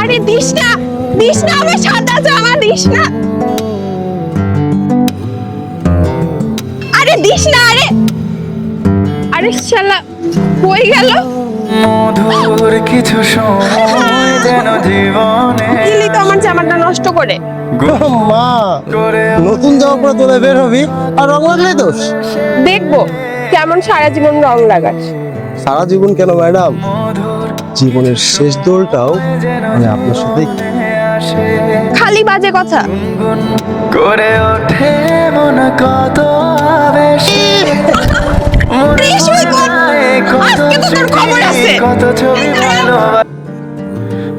আরে দিস না, দিস না, আমার সাদা জামা দিস না। আরে দিস না, আরে আরে শালা কই গেল? মধুর কিছু সময় যেন জীবনে দিলি তো আমার জামাটা নষ্ট করে। মা, নতুন জামা পরে তোলে বের হবি আর রং লাগলেই দোষ। দেখবো কেমন সারা জীবন রং লাগাস। সারা জীবন কেন ম্যাডাম, জীবনের শেষ দোলটাও আমি আপনার সাথেই। খালি বাজে কথা। করে ওঠে মন কত আবেশে রেশমি কর, আজকে তো তোর খবর আছে। কত ছবি ভালোবাসা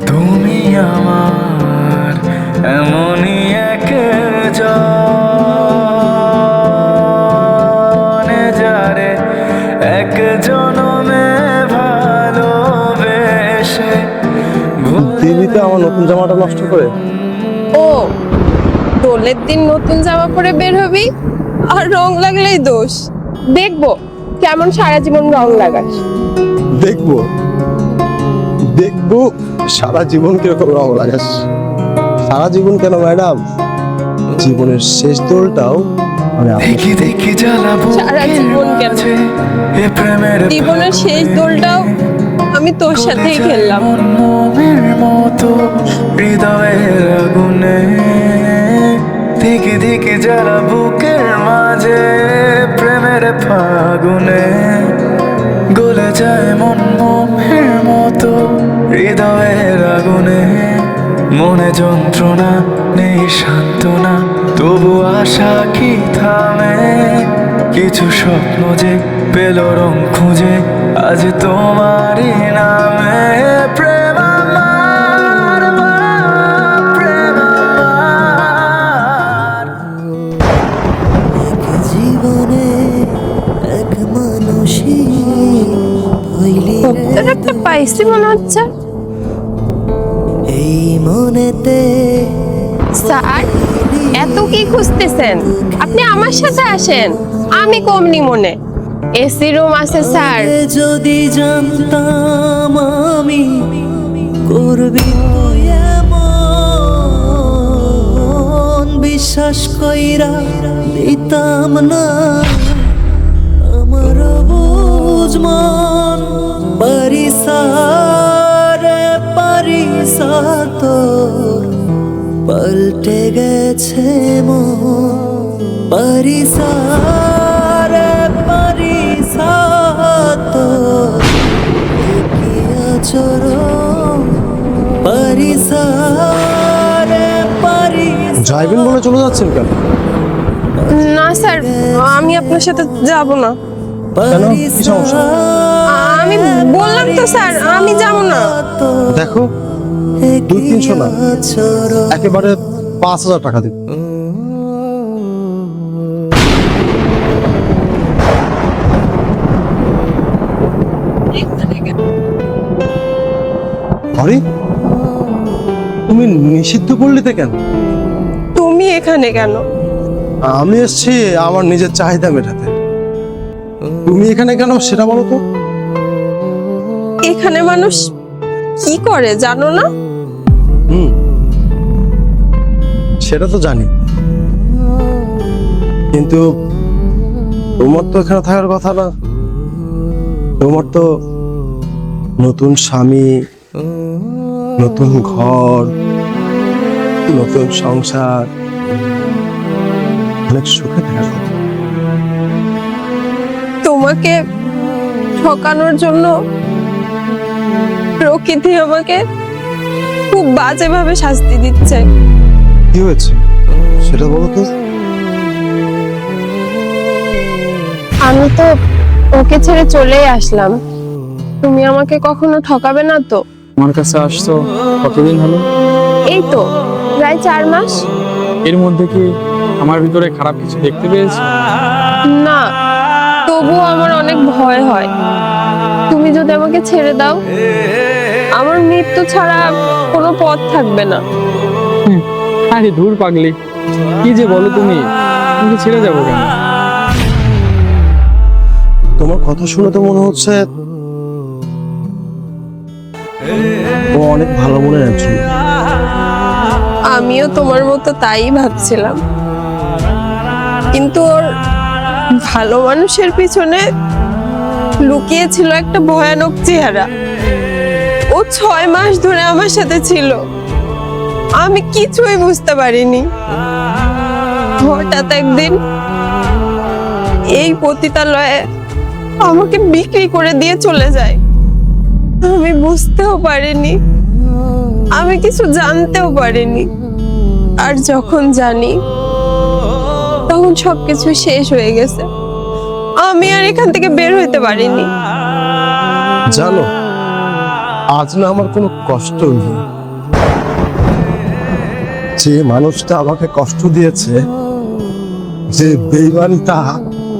তুমি আমার এমনই একজনে যারে এক জনমে ভালোবেসে দিদি তো আমার নতুন জামাটা নষ্ট করে। ও দোলের দিন নতুন জামা পরে বের হবি আর রং লাগলেই দোষ। দেখবো কেমন সারা জীবন রং লাগাস। দেখবো দেখবো সারা জীবন কিরকম রং লাগাস। সারা জীবন কেন ম্যাডাম, জীবনের শেষ দোলটাও আমি আপনার দেখি দেখি জ্বালাবো সারা জীবন কেন, এ প্রেমের জীবনের শেষ দোলটাও আমি তোর সাথেই খেললাম। মনের মতো হৃদয়ের আগুনে দিকে দিকে জ্বালা বুকের মাঝে প্রেমের ফাগুনে গলে যায় মন মোমের মতো হৃদয়ের আগুনে মনে যন্ত্রণা নেই সান্ত্বনা তবু আশা কি থামে কিছু স্বপ্ন যে পেল রং খুঁজে আজ তোমারই নামে প্রেম আমার প্রেম আমার জীবনে এক মানুষই হইলি তোর একটা পাইছি মনে হচ্ছে। এই মনেতে স্যার এত কি খুঁজতেছেন? আপনি আমার সাথে আসেন, আমি কমনি মনে। এসি রুম আছে স্যার। যদি জানতাম আমি করবি তুই এমন বিশ্বাস কইরা দিতাম না আমার বুঝ মন পরিসারে পরিসা তোর পাল্টে গেছে মন পরিসারে পরিসা তোর কি আচরণ পরিসারে পরিসা ড্রাইভিং বলে চলে যাচ্ছেন কেন? না স্যার, আমি আপনার সাথে যাব না। কেন, কি সমস্যা? আমি বললাম তো স্যার, আমি যাব না। দেখো 200-300 না, একেবারে 5000 টাকা দিন। আরে তুমি নিষিদ্ধ পল্লীতে কেন? তুমি এখানে কেন? আমি এসেছি আমার নিজের চাহিদা মেটাতে। তুমি এখানে কেন সেটা বলো তো। এখানে মানুষ কি করে জানো না? সেটা তো জানি, কিন্তু তোমার তো এখানে থাকার কথা না। তোমার তো নতুন স্বামী, নতুন ঘর, নতুন সংসার, অনেক সুখে থাকার কথা। তোমাকে ঠকানোর জন্য প্রকৃতি আমাকে খুব বাজেভাবে শাস্তি দিচ্ছে। কি হয়েছে সেটা বলো তো। আমি তো ওকে ছেড়ে চলেই আসলাম। তুমি আমাকে কখনো ঠকাবে না তো? আমার কাছে আসছো কতদিন হলো? এই তো প্রায় 4 মাস। এর মধ্যে কি আমার ভিতরে খারাপ কিছু দেখতে পেয়েছো? না, তবুও আমার অনেক ভয় হয়। তুমি যদি আমাকে ছেড়ে দাও, আমার মৃত্যু ছাড়া কোনো পথ থাকবে না। আরে ধুর পাগলি, কি যে বলো তুমি, তোমাকে ছেড়ে যাবো কেন? তোমার কথা শুনে তো মনে হচ্ছে ও অনেক ভালো মনের একজন। আমিও তোমার মতো তাই ভাবছিলাম, কিন্তু ওর ভালো মানুষের পিছনে লুকিয়ে ছিল একটা ভয়ানক চেহারা। ও 6 মাস ধরে আমার সাথে ছিল, আমি কিছুই বুঝতে পারিনি। হঠাৎ একদিন এই পতিতালয়ে আমাকে বিক্রি করে দিয়ে চলে যায়। আমি বুঝতেও পারিনি, আমি কিছু জানতেও পারিনি। আর যখন জানি তখন সবকিছু শেষ হয়ে গেছে। আমি আর এখান থেকে বের হইতে পারিনি। জানো, আজ না আমার কোনো কষ্ট নেই। যে মানুষটা আমাকে কষ্ট দিয়েছে, যে বেইমানটা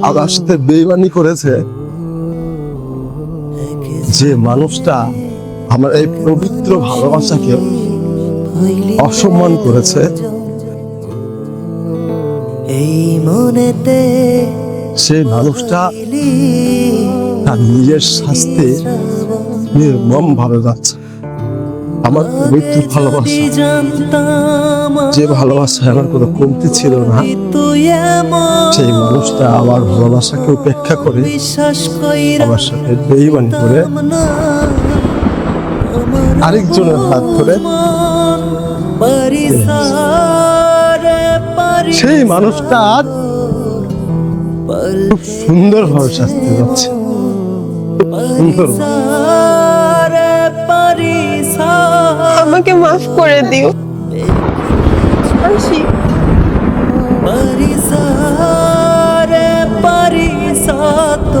আমার সাথে বেইমানি করেছে, যে মানুষটা আমার এই পবিত্র ভালোবাসাকে অসম্মান করেছে, এই মনেতে সেই মানুষটা তার নিজের শাস্তি নির্মম ভাবে যাচ্ছে। আমার পবিত্র ভালোবাসা, জানতাম যে ভালোবাসায় আমার কোনো কমতি ছিল না, তুই এমন সেই মানুষটা আমার ভালোবাসাকে উপেক্ষা করে বিশ্বাস কইরা আমার সাথে বেইমানি করে না আরেকজনের হাত ধরে পরিসারে সেই মানুষটা আজ খুব সুন্দর ভাবে শাস্তি পাচ্ছে। সুন্দর আমাকে মাফ করে দিও। আসি। পরিসাত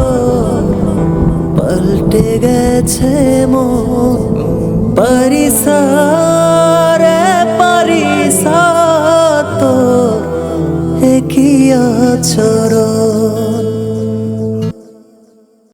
পাল্টে গেছে মন পরিসাত একই আচরণ।